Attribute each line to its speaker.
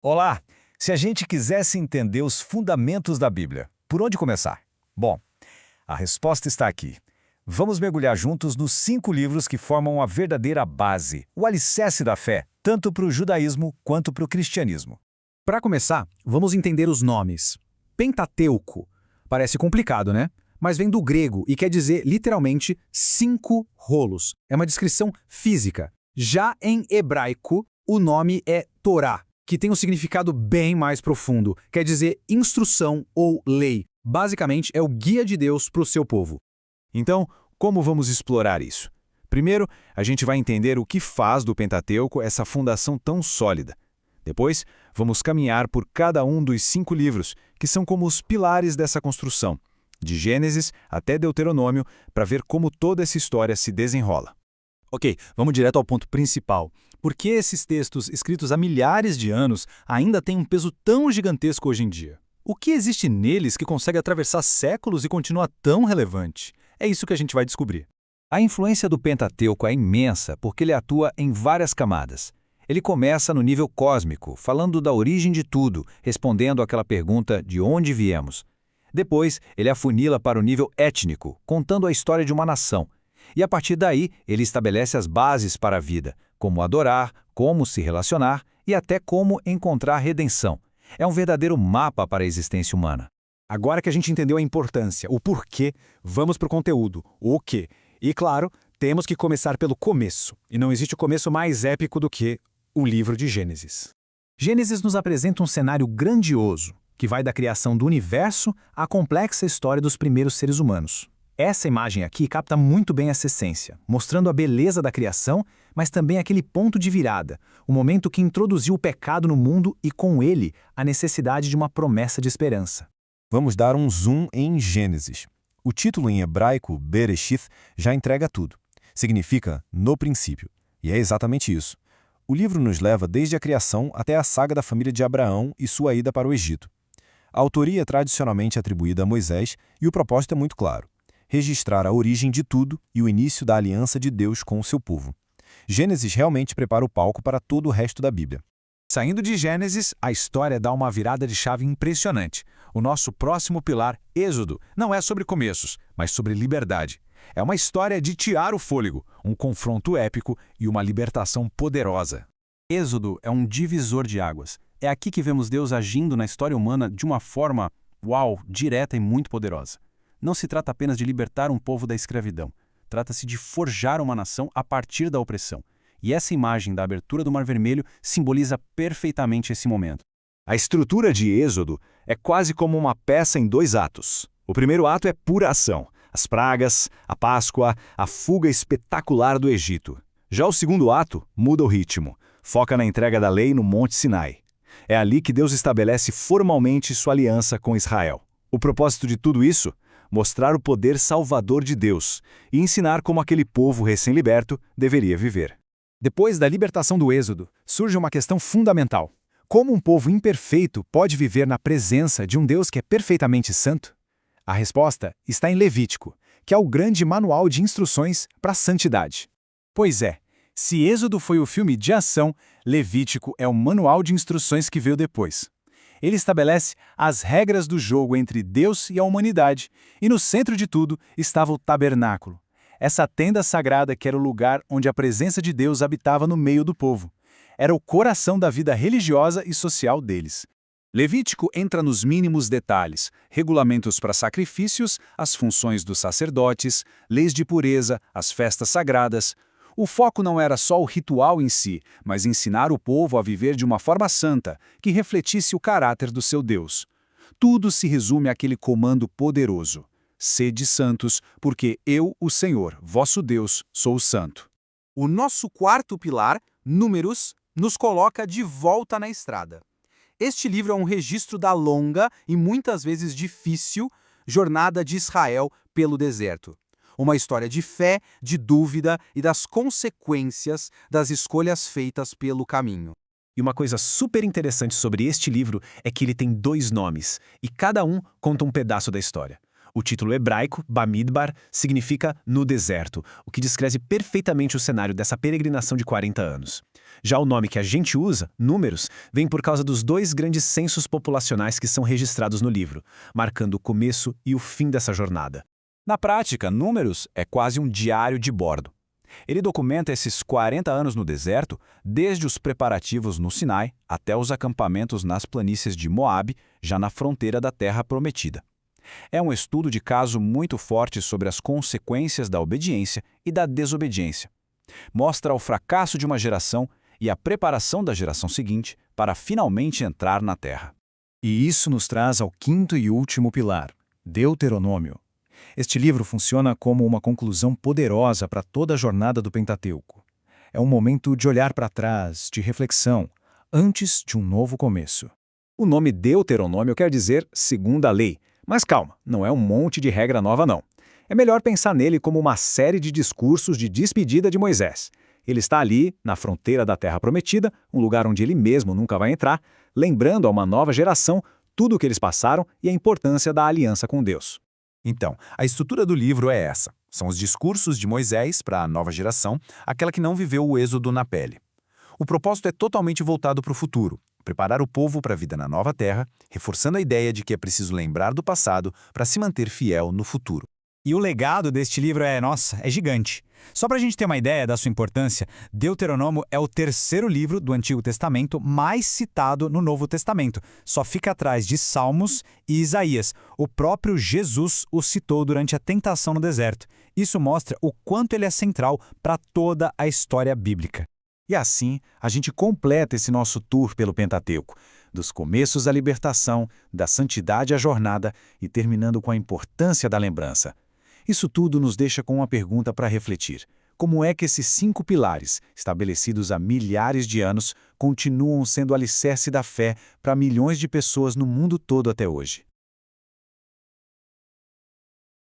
Speaker 1: Olá! Se a gente quisesse entender os fundamentos da Bíblia, por onde começar? Bom, a resposta está aqui. Vamos mergulhar juntos nos 5 livros que formam a verdadeira base, o alicerce da fé, tanto para o judaísmo quanto para o cristianismo.
Speaker 2: Para começar, vamos entender os nomes. Pentateuco. Parece complicado, né? Mas vem do grego e quer dizer, literalmente, 5 rolos. É uma descrição física. Já em hebraico, o nome é Torá, que tem um significado bem mais profundo. Quer dizer instrução ou lei. Basicamente, é o guia de Deus para o seu povo.
Speaker 3: Então, como vamos explorar isso? Primeiro, a gente vai entender o que faz do Pentateuco essa fundação tão sólida. Depois, vamos caminhar por cada um dos 5 livros, que são como os pilares dessa construção, de Gênesis até Deuteronômio, para ver como toda essa história se desenrola.
Speaker 4: Ok, vamos direto ao ponto principal. Por que esses textos, escritos há milhares de anos, ainda têm um peso tão gigantesco hoje em dia? O que existe neles que consegue atravessar séculos e continua tão relevante? É isso que a gente vai descobrir.
Speaker 1: A influência do Pentateuco é imensa porque ele atua em várias camadas. Ele começa no nível cósmico, falando da origem de tudo, respondendo àquela pergunta de onde viemos. Depois, ele afunila para o nível étnico, contando a história de uma nação. E a partir daí, ele estabelece as bases para a vida, como adorar, como se relacionar e até como encontrar redenção. É um verdadeiro mapa para a existência humana.
Speaker 2: Agora que a gente entendeu a importância, o porquê, vamos para o conteúdo, o quê. E claro, temos que começar pelo começo. E não existe começo mais épico do que o livro de Gênesis. Gênesis nos apresenta um cenário grandioso, que vai da criação do universo à complexa história dos primeiros seres humanos. Essa imagem aqui capta muito bem essa essência, mostrando a beleza da criação, mas também aquele ponto de virada, o momento que introduziu o pecado no mundo e, com ele, a necessidade de uma promessa de esperança.
Speaker 3: Vamos dar um zoom em Gênesis. O título em hebraico, Bereshith, já entrega tudo. Significa no princípio. E é exatamente isso. O livro nos leva desde a criação até a saga da família de Abraão e sua ida para o Egito. A autoria é tradicionalmente atribuída a Moisés e o propósito é muito claro: registrar a origem de tudo e o início da aliança de Deus com o seu povo. Gênesis realmente prepara o palco para todo o resto da Bíblia.
Speaker 5: Saindo de Gênesis, a história dá uma virada de chave impressionante. O nosso próximo pilar, Êxodo, não é sobre começos, mas sobre liberdade. É uma história de tirar o fôlego, um confronto épico e uma libertação poderosa.
Speaker 4: Êxodo é um divisor de águas. É aqui que vemos Deus agindo na história humana de uma forma, direta e muito poderosa. Não se trata apenas de libertar um povo da escravidão. Trata-se de forjar uma nação a partir da opressão. E essa imagem da abertura do Mar Vermelho simboliza perfeitamente esse momento.
Speaker 3: A estrutura de Êxodo é quase como uma peça em 2 atos. O primeiro ato é pura ação: as pragas, a Páscoa, a fuga espetacular do Egito. Já o segundo ato muda o ritmo, foca na entrega da lei no Monte Sinai. É ali que Deus estabelece formalmente sua aliança com Israel. O propósito de tudo isso? Mostrar o poder salvador de Deus e ensinar como aquele povo recém-liberto deveria viver.
Speaker 2: Depois da libertação do Êxodo, surge uma questão fundamental. Como um povo imperfeito pode viver na presença de um Deus que é perfeitamente santo? A resposta está em Levítico, que é o grande manual de instruções para a santidade. Pois é, se Êxodo foi o filme de ação, Levítico é o manual de instruções que veio depois. Ele estabelece as regras do jogo entre Deus e a humanidade, e no centro de tudo estava o tabernáculo, essa tenda sagrada que era o lugar onde a presença de Deus habitava no meio do povo. Era o coração da vida religiosa e social deles. Levítico entra nos mínimos detalhes: regulamentos para sacrifícios, as funções dos sacerdotes, leis de pureza, as festas sagradas. O foco não era só o ritual em si, mas ensinar o povo a viver de uma forma santa, que refletisse o caráter do seu Deus. Tudo se resume àquele comando poderoso: sede santos, porque eu, o Senhor, vosso Deus, sou santo.
Speaker 6: O nosso quarto pilar, Números, nos coloca de volta na estrada. Este livro é um registro da longa e muitas vezes difícil jornada de Israel pelo deserto. Uma história de fé, de dúvida e das consequências das escolhas feitas pelo caminho.
Speaker 2: E uma coisa super interessante sobre este livro é que ele tem 2 nomes, e cada um conta um pedaço da história. O título hebraico, Bamidbar, significa no deserto, o que descreve perfeitamente o cenário dessa peregrinação de 40 anos. Já o nome que a gente usa, Números, vem por causa dos 2 grandes censos populacionais que são registrados no livro, marcando o começo e o fim dessa jornada.
Speaker 1: Na prática, Números é quase um diário de bordo. Ele documenta esses 40 anos no deserto, desde os preparativos no Sinai até os acampamentos nas planícies de Moabe, já na fronteira da Terra Prometida. É um estudo de caso muito forte sobre as consequências da obediência e da desobediência. Mostra o fracasso de uma geração e a preparação da geração seguinte para finalmente entrar na Terra.
Speaker 2: E isso nos traz ao 5º e último pilar, Deuteronômio. Este livro funciona como uma conclusão poderosa para toda a jornada do Pentateuco. É um momento de olhar para trás, de reflexão, antes de um novo começo.
Speaker 1: O nome Deuteronômio quer dizer segundo a lei, mas calma, não é um monte de regra nova não. É melhor pensar nele como uma série de discursos de despedida de Moisés. Ele está ali, na fronteira da Terra Prometida, um lugar onde ele mesmo nunca vai entrar, lembrando a uma nova geração tudo o que eles passaram e a importância da aliança com Deus.
Speaker 3: Então, a estrutura do livro é essa. São os discursos de Moisés para a nova geração, aquela que não viveu o êxodo na pele. O propósito é totalmente voltado para o futuro, preparar o povo para a vida na nova terra, reforçando a ideia de que é preciso lembrar do passado para se manter fiel no futuro.
Speaker 7: E o legado deste livro é gigante. Só para a gente ter uma ideia da sua importância, Deuteronômio é o 3º livro do Antigo Testamento mais citado no Novo Testamento. Só fica atrás de Salmos e Isaías. O próprio Jesus o citou durante a tentação no deserto. Isso mostra o quanto ele é central para toda a história bíblica.
Speaker 2: E assim, a gente completa esse nosso tour pelo Pentateuco, dos começos à libertação, da santidade à jornada e terminando com a importância da lembrança. Isso tudo nos deixa com uma pergunta para refletir. Como é que esses 5 pilares, estabelecidos há milhares de anos, continuam sendo alicerce da fé para milhões de pessoas no mundo todo até hoje?